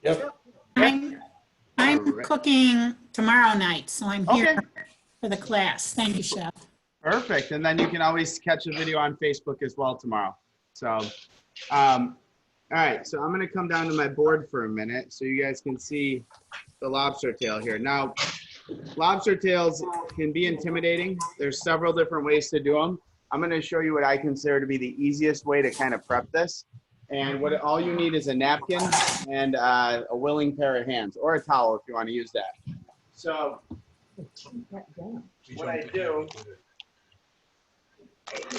Yep. I'm cooking tomorrow night, so I'm here Okay, for the class. Thank you, Chef. perfect. And then you can always catch the video on Facebook as well tomorrow. So, all right. So I'm going to come down to my board for a minute so you guys can see the lobster tail here. Now, lobster tails can be intimidating. There's several different ways to do them. I'm going to show you what I consider to be the easiest way to kind of prep this. And what all you need is a napkin and a willing pair of hands, or a towel if you want to use that. So what I do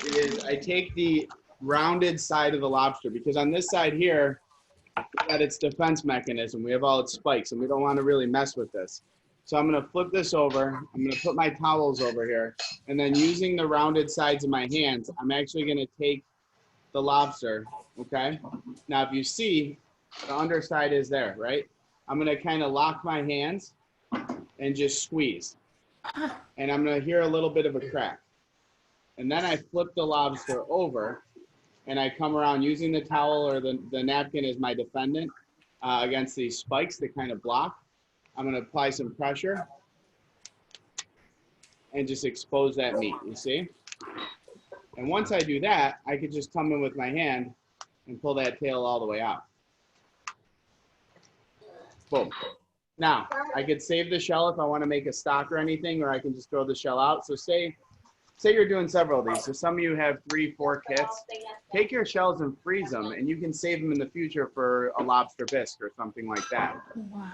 is I take the rounded side of the lobster, because on this side here, we got its defense mechanism. We have all its spikes, and we don't want to really mess with this. So I'm going to flip this over. I'm going to put my towels over here, and then using the rounded sides of my hands, I'm actually going to take the lobster. Okay. Now, if you see, the underside is there, right? I'm going to kind of lock my hands and just squeeze. And I'm going to hear a little bit of a crack. And then I flip the lobster over and I come around using the towel or the napkin as my defendant against these spikes to kind of block. I'm going to apply some pressure and just expose that meat, you see? And once I do that, I could just come in with my hand and pull that tail all the way out. Boom. Now, I could save the shell if I want to make a stock or anything, or I can just throw the shell out. So say you're doing several of these. So some of you have 3, 4 kits. Take your shells and freeze them, and you can save them in the future for a lobster bisque or something like that. Wow.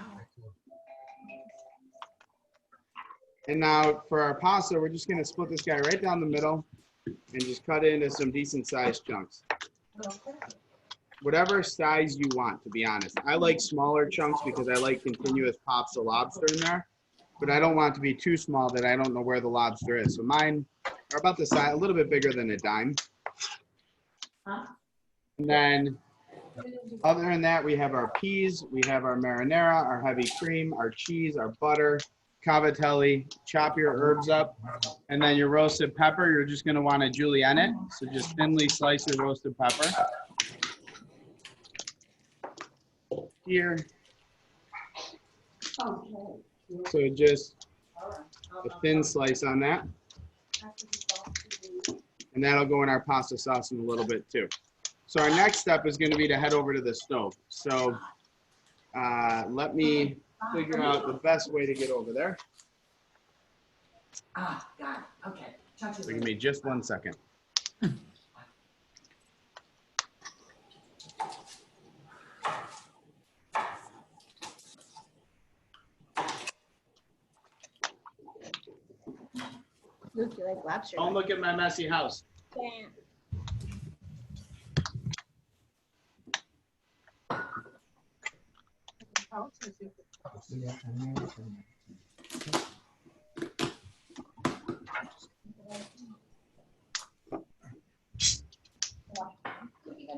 And now for our pasta, we're just going to split this guy right down the middle and just cut it into some decent sized chunks. Whatever size you want, to be honest. I like smaller chunks because I like continuous pops of lobster in there, but I don't want it to be too small that I don't know where the lobster is. So mine are about the size, a little bit bigger than a dime. And then other than that, we have our peas, we have our marinara, our heavy cream, our cheese, our butter, cavatelli. Chop your herbs up, and then your roasted pepper, you're just going to want to julienne it. So just thinly slice your roasted pepper. Here. So just a thin slice on that. And that'll go in our pasta sauce in a little bit too. So our next step is going to be to head over to the stove. So let me figure out the best way to get over there. Ah, got it. Okay. Touch it. Give me just 1 second. Luke, you like lobster? Don't look at my messy house. Yeah.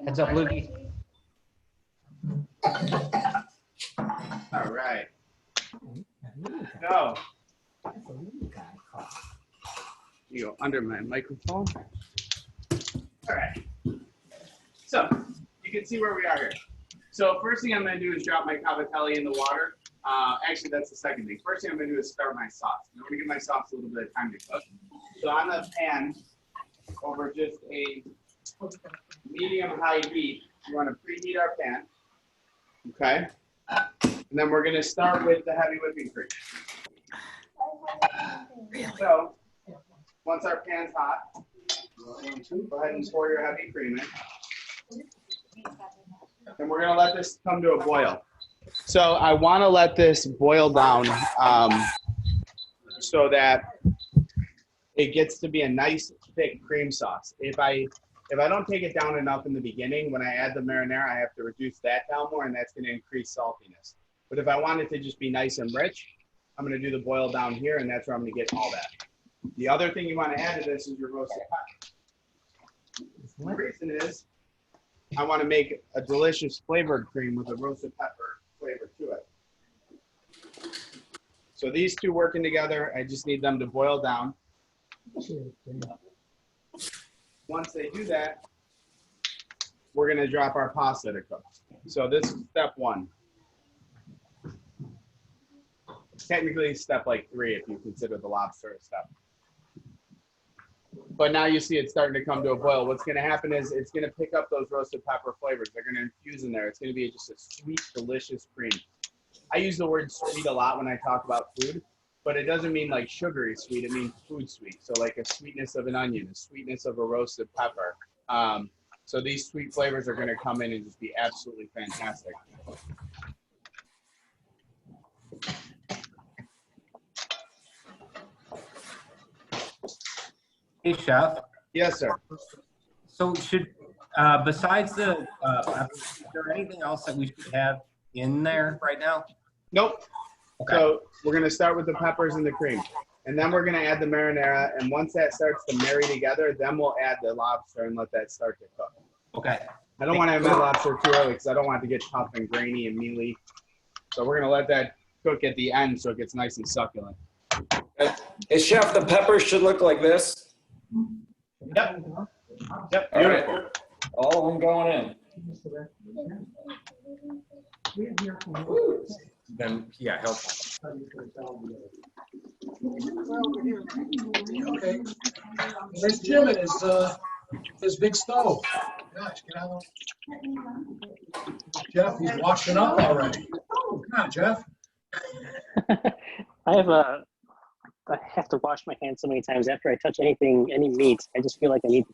Heads up, Lukey. All right. Go. You go under my microphone. All right. So you can see where we are here. So first thing I'm going to do is drop my cavatelli in the water. Actually, that's the second thing. First thing I'm going to do is start my sauce. I'm going to give my sauce a little bit of time to cook. So on the pan, over just a medium-high heat, you want to preheat our pan. Okay. And then we're going to start with the heavy whipping cream. So once our pan's hot, go ahead and pour your heavy cream in. And we're going to let this come to a boil. So I want to let this boil down so that it gets to be a nice thick cream sauce. If I don't take it down enough in the beginning, when I add the marinara, I have to reduce that down more, and that's going to increase saltiness. But if I want it to just be nice and rich, I'm going to do the boil down here, and that's where I'm going to get all that. The other thing you want to add to this is your roasted pepper. The reason is I want to make a delicious flavored cream with a roasted pepper flavor to it. So these two working together, I just need them to boil down. Once they do that, we're going to drop our pasta to cook. So this is step one. Technically step like 3 if you consider the lobster a step. But now you see it's starting to come to a boil. What's going to happen is it's going to pick up those roasted pepper flavors. They're going to infuse in there. It's going to be just a sweet, delicious cream. I use the word sweet a lot when I talk about food, but it doesn't mean like sugary sweet. It means food sweet. So like a sweetness of an onion, a sweetness of a roasted pepper. So these sweet flavors are going to come in and just be absolutely fantastic. Hey, Chef. Yes, sir. So should, besides the, is there anything else that we should have in there right now? Nope. Okay. So we're going to start with the peppers and the cream. And then we're going to add the marinara. And once that starts to marry together, then we'll add the lobster and let that start to cook. Okay. I don't want to have my lobster too early because I don't want it to get tough and grainy and mealy. So we're going to let that cook at the end so it gets nice and succulent. Hey, Chef, the peppers should look like this. Yep. Yep. All right. Beautiful. All of them going in. Then, yeah, help. Okay. There's Jim at his big stove. Gosh, get out of Jeff, he's washing up already. Come on, Jeff. I have to wash my hands so many times after I touch anything, any meat. I just feel like I need.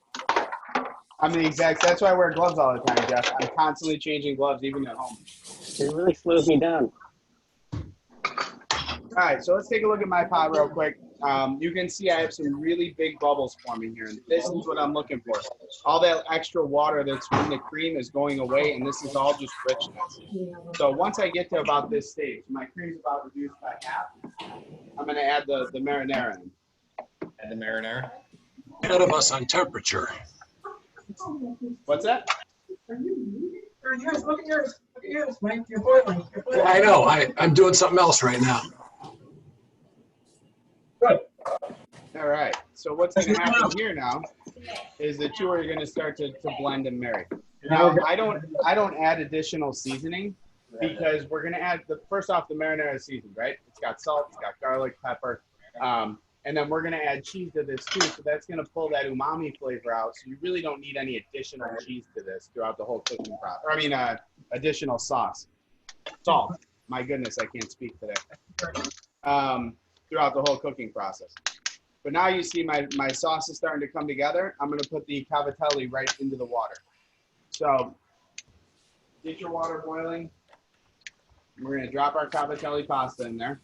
I'm the exact, that's why I wear gloves all the time, Jeff. I'm constantly changing gloves even at home. It really slows me down. All right, so let's take a look at my pot real quick. You can see I have some really big bubbles forming here, and this is what I'm looking for. All that extra water that's from the cream is going away, and this is all just richness. So once I get to about this stage, my cream's about reduced by half, I'm going to add the marinara in. Add the marinara. Ahead of us on temperature. What's that? Yours, look at yours. Look at yours, Mike. You're boiling. I know. I'm doing something else right now. Good. All right, so what's going to happen here now is the two are going to start to blend and marry. Now, I don't add additional seasoning because we're going to add, first off, the marinara is seasoned, right? It's got salt, it's got garlic, pepper, and then we're going to add cheese to this too, so that's going to pull that umami flavor out, so you really don't need any additional cheese to this throughout the whole cooking process. Or I mean, additional sauce. Salt. My goodness, I can't speak today. Throughout the whole cooking process. But now you see my sauce is starting to come together. I'm going to put the cavatelli right into the water. So get your water boiling. We're going to drop our cavatelli pasta in there.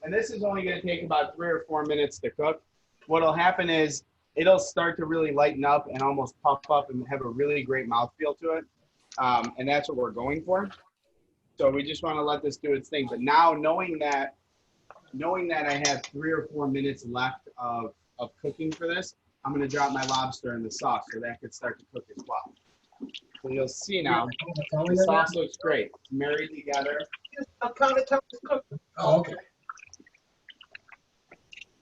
And this is only going to take about 3 or 4 minutes to cook. What'll happen is it'll start to really lighten up and almost puff up and have a really great mouthfeel to it. And that's what we're going for. So we just want to let this do its thing. But now knowing that I have 3 or 4 minutes left of cooking for this, I'm going to drop my lobster in the sauce so that could start to cook as well. So you'll see now, the sauce looks great. It's married together. Oh, okay.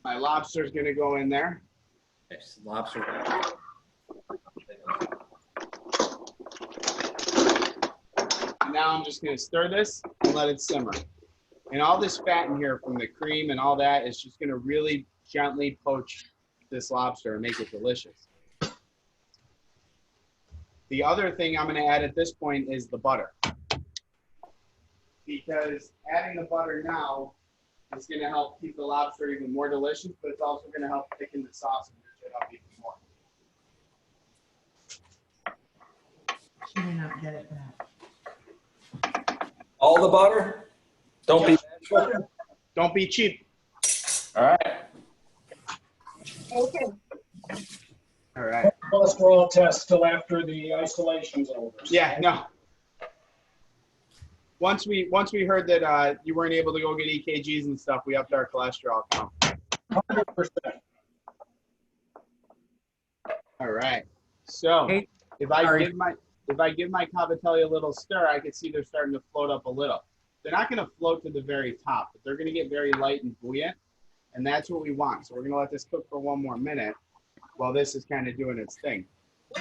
My lobster is going to go in there. Nice. Lobster. And now I'm just going to stir this and let it simmer. And all this fat in here from the cream and all that is just going to really gently poach this lobster and make it delicious. The other thing I'm going to add at this point is the butter. Because adding the butter now is going to help keep the lobster even more delicious, but it's also going to help thicken the sauce and rich it up even more. She may not get it back. All the butter? Don't be bashful. Don't be cheap. All right. Okay. All right. Cholesterol test till after the isolation's over. Yeah, no. Once we heard that you weren't able to go get EKGs and stuff, we upped our cholesterol count. 100%. All right. So Hey, if I sorry. give my cavatelli a little stir, I can see they're starting to float up a little. They're not going to float to the very top, but they're going to get very light and buoyant, and that's what we want. So we're going to let this cook for 1 more minute while this is kind of doing its thing.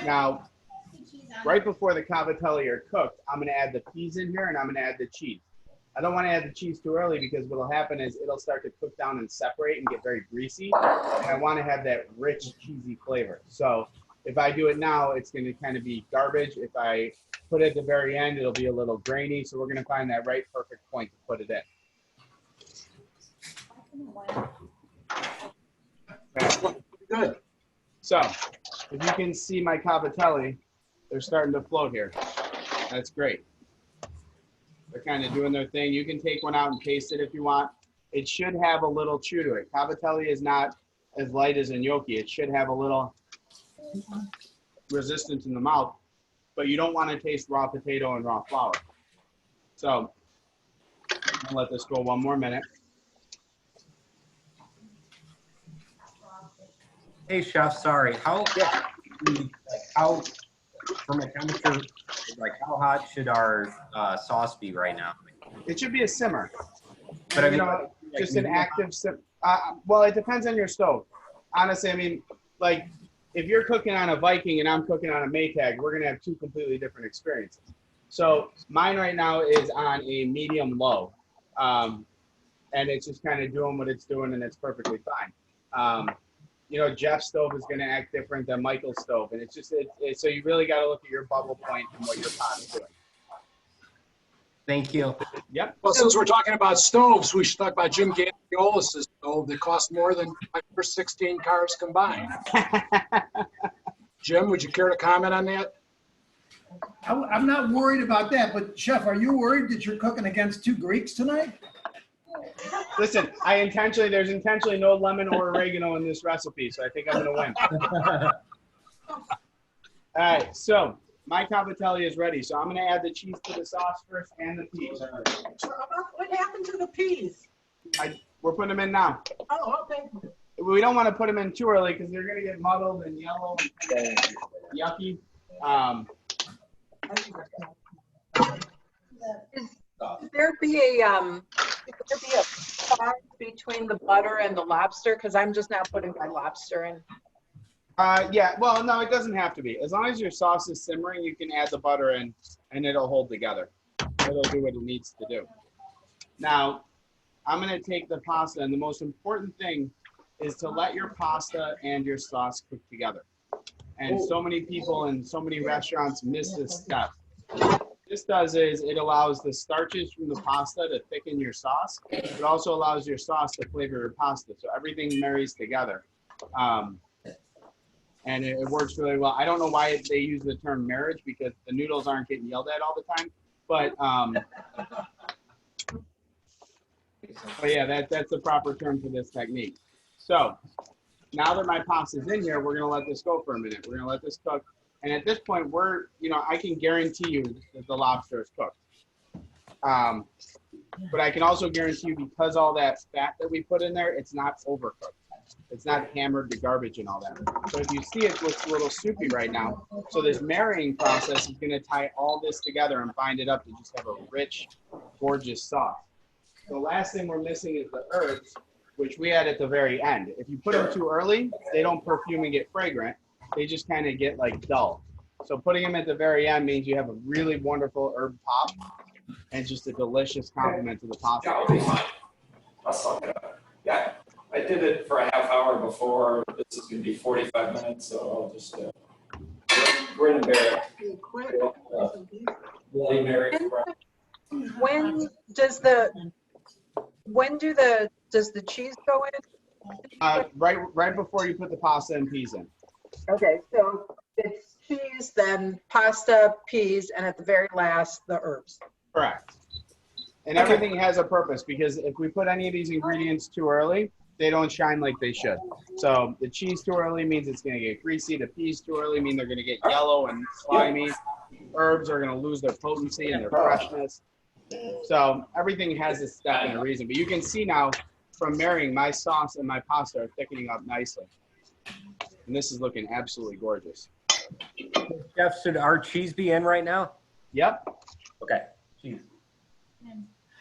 Now, right before the cavatelli are cooked, I'm going to add the peas in here, and I'm going to add the cheese. I don't want to add the cheese too early because what'll happen is it'll start to cook down and separate and get very greasy. And I want to have that rich, cheesy flavor. So if I do it now, it's going to kind of be garbage. If I put it at the very end, it'll be a little grainy. So we're going to find that right perfect point to put it in. Okay. Good. So if you can see my cavatelli, they're starting to float here. That's great. They're kind of doing their thing. You can take one out and taste it if you want. It should have a little chew to it. Cavatelli is not as light as a gnocchi. It should have a little resistance in the mouth, but you don't want to taste raw potato and raw flour. So I'll let this go one more minute. Hey, Chef, sorry. How from a temperature, like how hot should our sauce be right now? It should be a simmer. But I mean, you know, just an active sim. Well, it depends on your stove. Honestly, I mean, like if you're cooking on a Viking and I'm cooking on a Maytag, we're gonna have two completely different experiences. So mine right now is on a medium low, and it's just kind of doing what it's doing, and it's perfectly fine. You know, Jeff's stove is going to act different than Michael's stove, and it's just so you really got to look at your bubble point and what your pot is doing. thank you. Yep. Well, since we're talking about stoves, we should talk about Jim Gandiolis' stove that cost more than my first 16 cars combined. Jim, would you care to comment on that? I'm not worried about that, but Chef, are you worried that you're cooking against two Greeks tonight? Listen, there's intentionally no lemon or oregano in this recipe, so I think I'm going to win. All right, so my cavatelli is ready. So I'm going to add the cheese to the sauce first and the peas. What happened to the peas? We're putting them in now. Oh, okay. We don't want to put them in too early because they're going to get muddled and yellow and yucky. Could there be a sauce between the butter and the lobster? Because I'm just not putting my lobster in. Yeah, well, no, it doesn't have to be. As long as your sauce is simmering, you can add the butter in and it'll hold together. It'll do what it needs to do. Now, I'm going to take the pasta, and the most important thing is to let your pasta and your sauce cook together. And so many people in so many restaurants miss this step. What this does is it allows the starches from the pasta to thicken your sauce. It also allows your sauce to flavor your pasta. So everything marries together. And it works really well. I don't know why they use the term marriage because the noodles aren't getting yelled at all the time. But yeah, that's the proper term for this technique. So now that my pasta's in here, we're gonna let this go for a minute. We're gonna let this cook. And at this point, I can guarantee you that the lobster is cooked. But I can also guarantee you because all that fat that we put in there, it's not overcooked. It's not hammered to garbage and all that. So if you see it looks a little soupy right now. So this marrying process is gonna tie all this together and bind it up to just have a rich, gorgeous sauce. The last thing we're missing is the herbs, which we add at the very end. If you put them too early, they don't perfume and get fragrant. They just kind of get like dull. So putting them at the very end means you have a really wonderful herb pop and just a delicious complement to the pasta. Yeah, I'll be fine. I'll suck it up. Yeah, I did it for a half hour before. This is going to be 45 minutes, so I'll just grin and bear it. Bloody Mary. Does the cheese go in? Right before you put the pasta and peas in. Okay, so it's cheese, then pasta, peas, and at the very last, the herbs. Correct. And everything has a purpose because if we put any of these ingredients too early, they don't shine like they should. So the cheese too early means it's going to get greasy. The peas too early mean they're going to get yellow and slimy. Herbs are going to lose their potency and their freshness. So everything has a step and a reason. But you can see now from marrying, my sauce and my pasta are thickening up nicely. And this is looking absolutely gorgeous. Chef, should our cheese be in right now? Yep. Okay, cheese.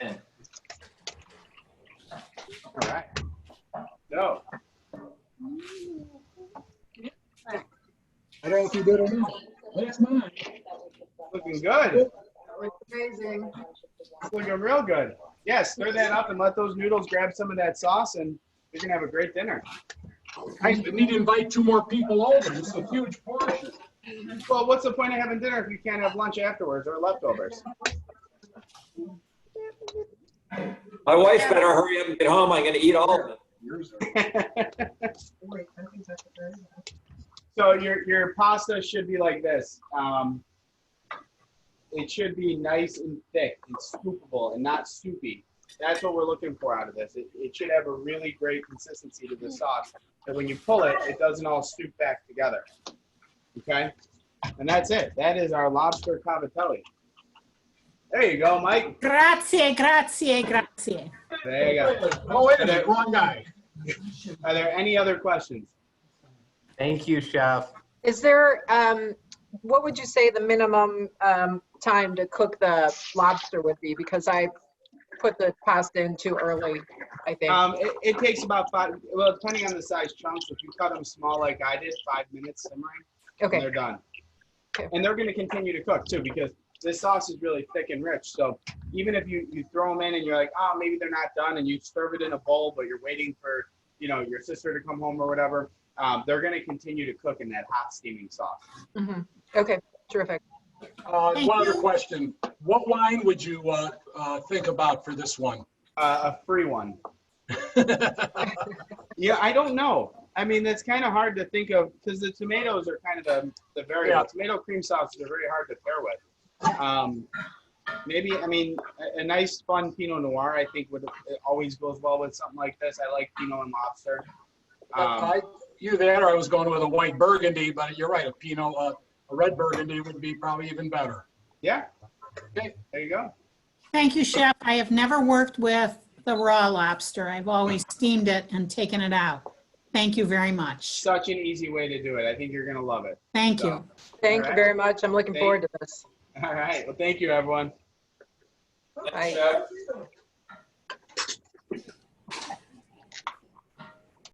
All right. So. I don't know if you did or not. That's mine. Looking good. Amazing. It's looking real good. Yeah, stir that up and let those noodles grab some of that sauce, and you're gonna have a great dinner. I need to invite 2 more people over. It's a huge portion. Well, what's the point of having dinner if you can't have lunch afterwards or leftovers? My wife better hurry up and get home. I'm gonna eat all of it. So your pasta should be like this. It should be nice and thick and scoopable and not soupy. That's what we're looking for out of this. It should have a really great consistency to the sauce. So when you pull it, it doesn't all stoop back together. Okay? And that's it. That is our lobster cavatelli. There you go, Mike. Grazie, grazie, grazie. There you go. Oh, wait a minute, wrong guy. Are there any other questions? Thank you, Chef. Is there, what would you say the minimum time to cook the lobster would be? Because I put the pasta in too early, I think. It takes about 5, well, depending on the size chunks. If you cut them small like I did, 5 minutes simmering, Okay. and they're done. Okay. And they're going to continue to cook too, because this sauce is really thick and rich. So even if you throw them in and you're like, oh, maybe they're not done, and you serve it in a bowl, but you're waiting for, you know, your sister to come home or whatever, they're going to continue to cook in that hot steaming sauce. Mm-hmm. Okay, terrific. One other question. What wine would you think about for this one? A free one. Yeah, I don't know. I mean, that's kind of hard to think of because the tomatoes are kind of the variable. Yeah. Tomato cream sauces are very hard to pair with. Maybe, I mean, a nice fun Pinot Noir, I think it always goes well with something like this. I like Pinot and lobster. Either that or I was going with a white Burgundy, but you're right, a Pinot, a red Burgundy would be probably even better. Yeah. Okay. There you go. Thank you, Chef. I have never worked with the raw lobster. I've always steamed it and taken it out. Thank you very much. Such an easy way to do it. I think you're going to love it. Thank So, you. Thank you very much. I'm looking forward to this. All right. Well, thank you, everyone. Bye. Chef.